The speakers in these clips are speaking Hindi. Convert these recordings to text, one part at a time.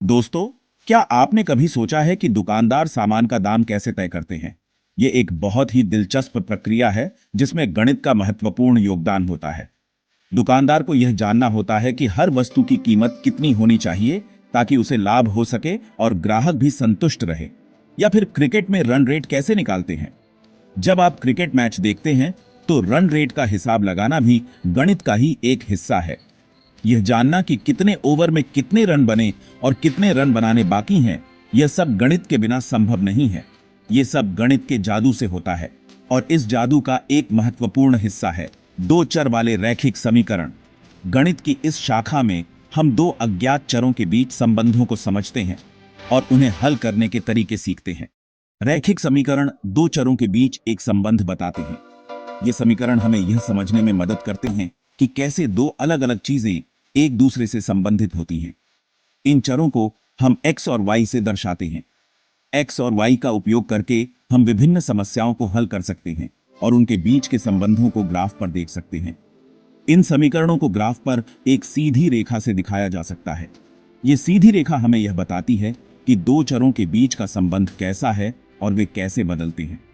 दोस्तों, क्या आपने कभी सोचा है कि दुकानदार सामान का दाम कैसे तय करते हैं? ये एक बहुत ही दिलचस्प प्रक्रिया है जिसमें गणित का महत्वपूर्ण योगदान होता है। दुकानदार को यह जानना होता है कि हर वस्तु की कीमत कितनी होनी चाहिए ताकि उसे लाभ हो सके और ग्राहक भी संतुष्ट रहे। या फिर क्रिकेट में रन रेट कैसे निकालते हैं? जब आप क्रिकेट मैच देखते हैं तो रन रेट का हिसाब लगाना भी गणित का ही एक हिस्सा है। यह जानना कि कितने ओवर में कितने रन बने और कितने रन बनाने बाकी हैं, यह सब गणित के बिना संभव नहीं है। यह सब गणित के जादू से होता है और इस जादू का एक महत्वपूर्ण हिस्सा है दो चर वाले रैखिक समीकरण। गणित की इस शाखा में हम दो अज्ञात चरों के बीच संबंधों को समझते हैं और उन्हें हल करने के तरीके सीखते हैं। रैखिक समीकरण दो चरों के बीच एक संबंध बताते हैं। ये समीकरण हमें यह समझने में मदद करते हैं कि कैसे दो अलग-अलग चीजें एक दूसरे से संबंधित होती हैं। इन चरों को हम x और y से दर्शाते हैं। x और y का उपयोग करके हम विभिन्न समस्याओं को हल कर सकते हैं और उनके बीच के संबंधों को ग्राफ पर देख सकते हैं। इन समीकरणों को ग्राफ पर एक सीधी रेखा से दिखाया जा सकता है। ये सीधी रेखा हमें यह बताती है कि दो चरों के बीच का संबंध कैसा है और वे कैसे बदलते हैं।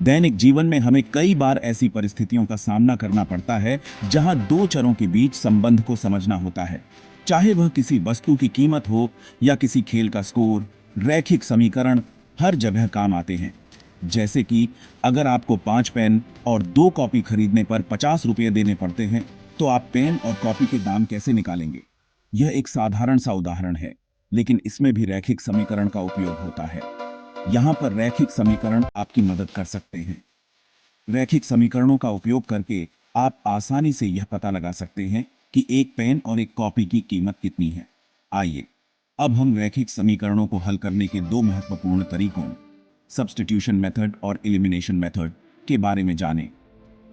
दैनिक जीवन में हमें कई बार ऐसी परिस्थितियों का सामना करना पड़ता है जहां दो चरों के बीच संबंध को समझना होता है। चाहे वह किसी वस्तु की कीमत हो या किसी खेल का स्कोर, रैखिक समीकरण हर जगह काम आते हैं। जैसे कि अगर आपको 5 पेन और 2 कॉपी खरीदने पर 50 रुपये देने पड़ते हैं, तो आप पेन और कॉपी के दाम कैसे निकालेंगे? यह एक साधारण सा उदाहरण है, लेकिन इसमें भी रैखिक समीकरण का उपयोग होता है। यहाँ पर रैखिक समीकरण आपकी मदद कर सकते हैं। रैखिक समीकरणों का उपयोग करके आप आसानी से यह पता लगा सकते हैं कि एक पेन और एक कॉपी की कीमत कितनी है। आइए अब हम रैखिक समीकरणों को हल करने के दो महत्वपूर्ण तरीकों, सब्स्टिट्यूशन मेथड और एलिमिनेशन मेथड के बारे में जानें।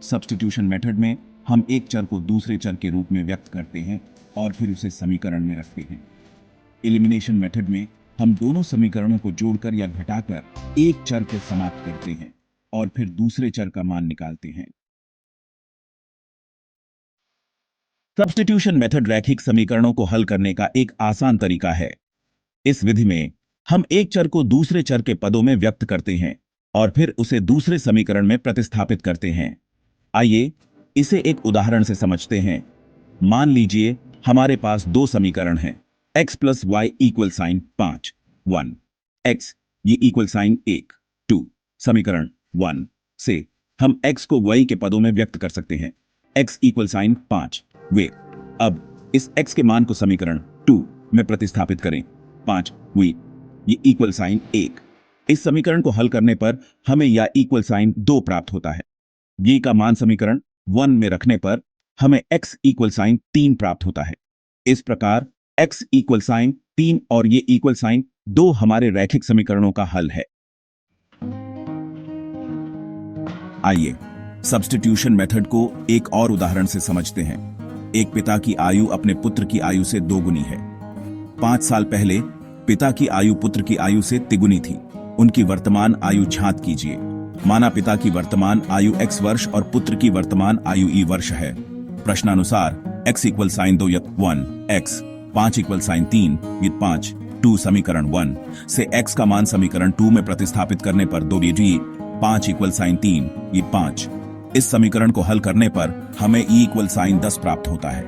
सब्स्टिट्यूशन मेथड में हम एक चर को दूसरे चर के रूप में व्यक्त करते हैं और फिर उसे समीकरण में रखते हैं। एलिमिनेशन मेथड में हम दोनों समीकरणों को जोड़कर या घटाकर एक चर को समाप्त करते हैं और फिर दूसरे चर का मान निकालते हैं। सब्स्टिट्यूशन मेथड रैखिक समीकरणों को हल करने का एक आसान तरीका है। इस विधि में हम एक चर को दूसरे चर के पदों में व्यक्त करते हैं और फिर उसे दूसरे समीकरण में प्रतिस्थापित करते हैं। आइए इसे एक उदाहरण से समझते हैं। मान लीजिए हमारे पास दो समीकरण हैं, x plus y equal sign 5 1 x ये इक्वल साइन 1 2। समीकरण 1 से हम x को y के पदों में व्यक्त कर सकते हैं, x इक्वल साइन 5 वे। अब इस x के मान को समीकरण 2 में प्रतिस्थापित करें, 5 वी ये इक्वल साइन 1। इस समीकरण को हल करने पर हमें यह इक्वल साइन 2 प्राप्त होता है। ये का मान समीकरण 1 में रखने पर हमें x इक्वल साइन 3 प्राप्त होता है। इस प्रकार x इक्वल साइन 3 और ये इक्वल साइन 2 हमारे रैखिक समीकरणों का हल है। आइए सब्स्टिट्यूशन मेथड को एक और उदाहरण से समझते हैं। एक पिता की आयु अपने पुत्र की आयु से दोगुनी है। 5 साल पहले पिता की आयु पुत्र की आयु से तिगुनी थी। उनकी वर्तमान आयु ज्ञात कीजिए। माना पिता की वर्तमान आयु x वर्ष और पुत्र की वर्तमान आयु e वर्ष है। प्रश्नानुसार x equal sign 2 1 x 5 equal sign 3 ये 5 2। समीकरण 1 से x का मान समीकरण 2 में प्रतिस्थापित करने पर 2 जी 5 इक्वल साइन 3 ये 5। इस समीकरण को हल करने पर हमें e इक्वल साइन 10 प्राप्त होता है।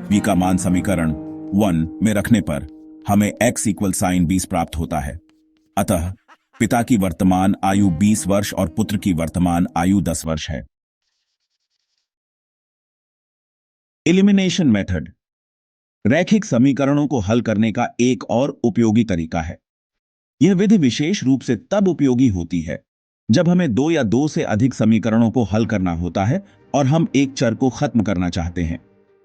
v का मान समीकरण 1 में रखने पर हमें x इक्वल साइन 20 प्राप्त होता है। अतः पिता की वर्तमान आयु 20 वर्ष और पुत्र की वर्तमान आयु 10 वर्ष है। एलिमिनेशन मेथड रैखिक समीकरणों को हल करने का एक और उपयोगी तरीका है। यह विधि विशेष रूप से तब उपयोगी होती है जब हमें दो या दो से अधिक समीकरणों को हल करना होता है और हम एक चर को खत्म करना चाहते हैं।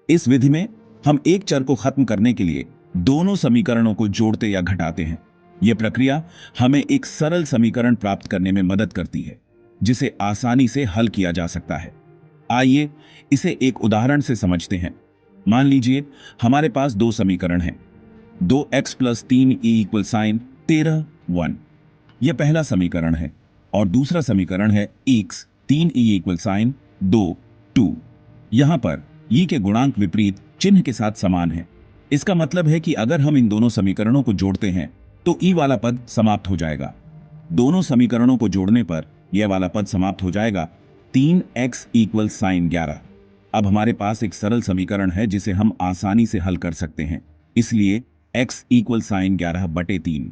इस विधि में हम एक चर को खत्म करने के लिए दोनों समीकरणों को जोड़ते या घटाते हैं। यह प्रक्रिया हमें एक सरल समीकरण प्राप्त करने में मदद करती है जिसे आसानी से हल किया जा सकता है। आइए इसे एक उदाहरण से समझते हैं। मान लीजिए हमारे पास दो समीकरण हैं, 2x plus 3 E equal sign 13 1। यह पहला समीकरण है और दूसरा समीकरण है x 3 ई इक्वल साइन 2 2। यहां पर ई के गुणांक विपरीत चिन्ह के साथ समान है। इसका मतलब है कि अगर हम इन दोनों समीकरणों को जोड़ते हैं तो ई वाला पद समाप्त हो जाएगा। दोनों समीकरणों को जोड़ने पर यह वाला पद समाप्त हो जाएगा। 3x equal sign 11। अब हमारे पास एक सरल समीकरण है जिसे हम आसानी से हल कर सकते हैं। इसलिए x इक्वल साइन 11/3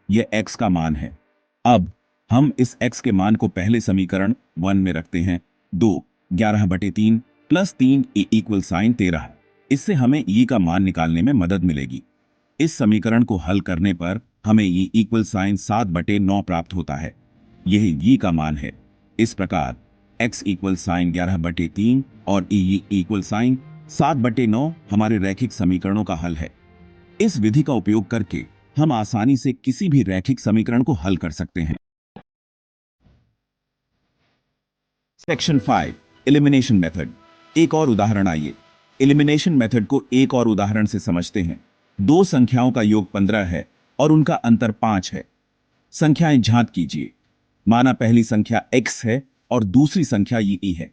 यह x का मान है। अब हम इस x के मान को पहले समीकरण 1 में रखते हैं। 2 11/3 प्लस 3 e इक्वल साइन 13। इससे हमें e का मान निकालने में मदद मिलेगी। इस समीकरण को हल करने पर हमें e इक्वल साइन 7/9 प्राप्त होता है। यही e का मान है। इस प्रकार x इक्वल साइन 11/3 और e इक्वल साइन 7/9 हमारे रैखिक समीकरणों का हल है। इस विधि का उपयोग करके हम आसानी से किसी भी रैखिक समीकरण को हल कर सकते हैं। Section 5 elimination method. एक और उदाहरण आइए। एलिमिनेशन मेथड को एक और उदाहरण से समझते हैं। दो संख्याओं का योग 15 है और उनका अंतर 5 है। संख्याएं ज्ञात कीजिए। माना पहली संख्या x है और दूसरी संख्या y है।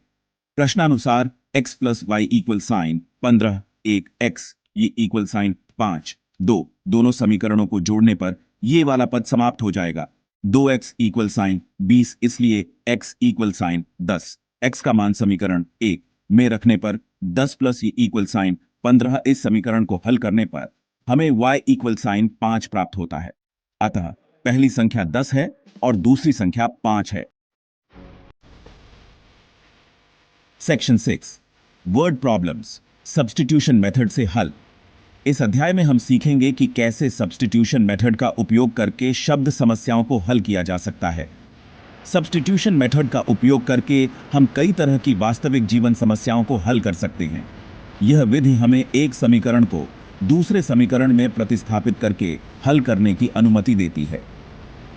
प्रश्नानुसार x plus y equal sign 15 एक x y इक्वल साइन 5 2। दोनों समीकरणों को जोड़ने पर ये वाला पद समाप्त हो जाएगा। 2x इक्वल साइन 20 इसलिए x इक्वल साइन 10। x का मान समीकरण 1 में रखने पर 10 प्लस y इक्वल साइन 15। इस समीकरण को हल करने पर हमें y इक्वल साइन 5 प्राप्त होता है। अतः पहली संख्या 10 है और दूसरी संख्या 5 है। Section 6 word problems substitution method से हल। इस अध्याय में हम सीखेंगे कि कैसे सब्स्टिट्यूशन मेथड का उपयोग करके शब्द समस्याओं को हल किया जा सकता है। सब्स्टिट्यूशन मेथड का उपयोग करके हम कई तरह की वास्तविक जीवन समस्याओं को हल कर सकते हैं। यह विधि हमें एक समीकरण को दूसरे समीकरण में प्रतिस्थापित करके हल करने की अनुमति देती है।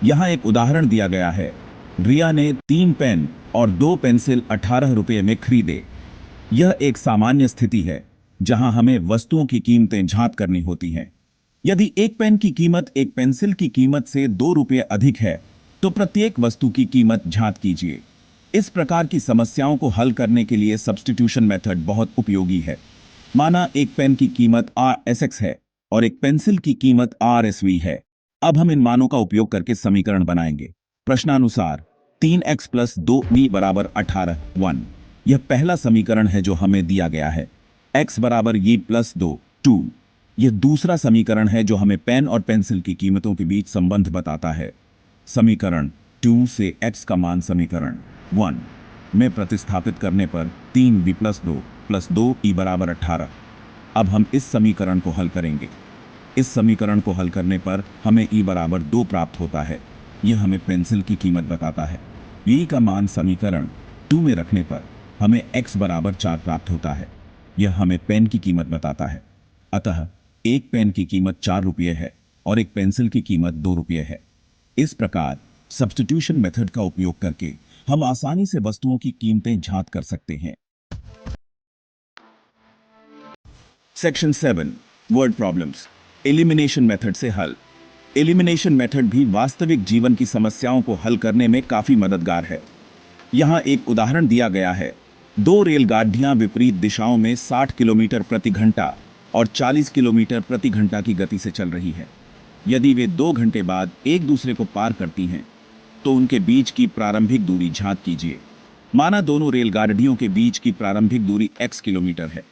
यहाँ एक उदाहरण दिया गया है। रिया ने 3 पेन और 2 पेंसिल 18 रुपये में खरीदे। यह एक सामान्य स्थिति है जहां हमें वस्तुओं की कीमतें ज्ञात करनी होती हैं। यदि एक पेन की कीमत एक पेंसिल की कीमत से 2 रुपये अधिक है तो प्रत्येक वस्तु की कीमत ज्ञात कीजिए। इस प्रकार की समस्याओं को हल करने के लिए सब्स्टिट्यूशन मेथड बहुत उपयोगी है। माना एक पेन की कीमत RSX है और एक पेंसिल की कीमत RSV है। अब हम इन मानों का उपयोग करके समीकरण बनाएंगे। प्रश्नानुसार 3x प्लस 2y बराबर 18 1। यह पहला समीकरण है जो हमें दिया गया है। x बराबर y प्लस 2 यह दूसरा समीकरण है जो हमें पेन और पेंसिल की कीमतों के बीच संबंध बताता है। समीकरण 2 से x का मान समीकरण 1 में प्रतिस्थापित करने पर 3v प्लस 2e बराबर 18। अब हम इस समीकरण को हल करेंगे। इस समीकरण को हल करने पर हमें e बराबर 2 प्राप्त होता है। यह हमें पेंसिल की कीमत बताता है। e का मान समीकरण 2 में रखने पर हमें x बराबर 4 प्राप्त होता है। यह हमें पेन की कीमत बताता है। अतः एक पेन की कीमत 4 रुपये है और एक पेंसिल की कीमत 2 रुपये है। इस प्रकार सब्स्टिट्यूशन मेथड का उपयोग करके हम आसानी से वस्तुओं की कीमतें ज्ञात कर सकते हैं। Section 7 word problems elimination method से हल। एलिमिनेशन मेथड भी वास्तविक जीवन की समस्याओं को हल करने में काफी मददगार है। यहाँ एक उदाहरण दिया गया है। 2 रेलगाड़ियां विपरीत दिशाओं में 60 किलोमीटर प्रति घंटा और 40 किलोमीटर प्रति घंटा की गति से चल रही है। यदि वे 2 घंटे बाद एक दूसरे को पार करती हैं तो उनके बीच की प्रारंभिक दूरी ज्ञात कीजिए। माना दोनों रेलगाड़ियों के बीच की प्रारंभिक दूरी x किलोमीटर है।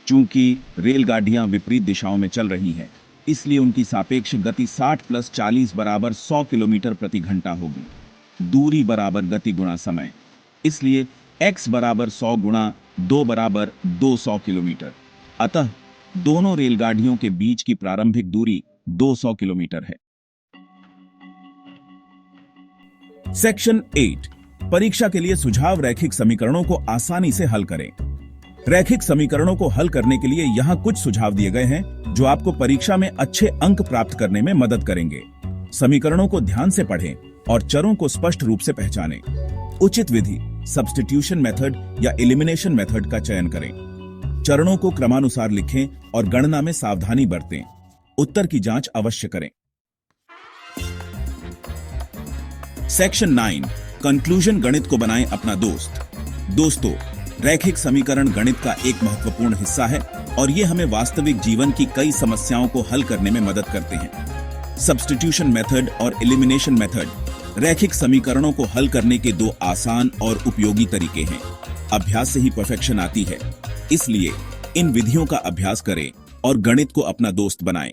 चूंकि रेलगाड़ियां विपरीत दिशाओं में चल रही हैं, इसलिए उनकी सापेक्ष गति 60 प्लस 40 बराबर 100 किलोमीटर प्रति घंटा होगी। दूरी बराबर गति गुणा समय, इसलिए x बराबर 100 गुणा 2 बराबर 200 किलोमीटर। अतः दोनों रेलगाड़ियों के बीच की प्रारंभिक दूरी 200 किलोमीटर है। सेक्शन 8 परीक्षा के लिए सुझाव रैखिक समीकरणों को आसानी से हल करें। रैखिक समीकरणों को हल करने के लिए यहाँ कुछ सुझाव दिए गए हैं जो आपको परीक्षा में अच्छे अंक प्राप्त करने में मदद करेंगे। समीकरणों को ध्यान से पढ़ें और चरों को स्पष्ट रूप से पहचानें। उचित विधि सब्स्टिट्यूशन मेथड या एलिमिनेशन मेथड का चयन करें। चरणों को क्रमानुसार लिखें और गणना में सावधानी बरतें। उत्तर की जांच अवश्य करें। सेक्शन 9 कंक्लूजन गणित को बनाएं अपना दोस्त। दोस्तों, रैखिक समीकरण गणित का एक महत्वपूर्ण हिस्सा है और ये हमें वास्तविक जीवन की कई समस्याओं को हल करने में मदद करते हैं। सब्स्टिट्यूशन मेथड और एलिमिनेशन मेथड रैखिक समीकरणों को हल करने के दो आसान और उपयोगी तरीके हैं। अभ्यास से ही परफेक्शन आती है, इसलिए इन विधियों का अभ्यास करें और गणित को अपना दोस्त बनाएं।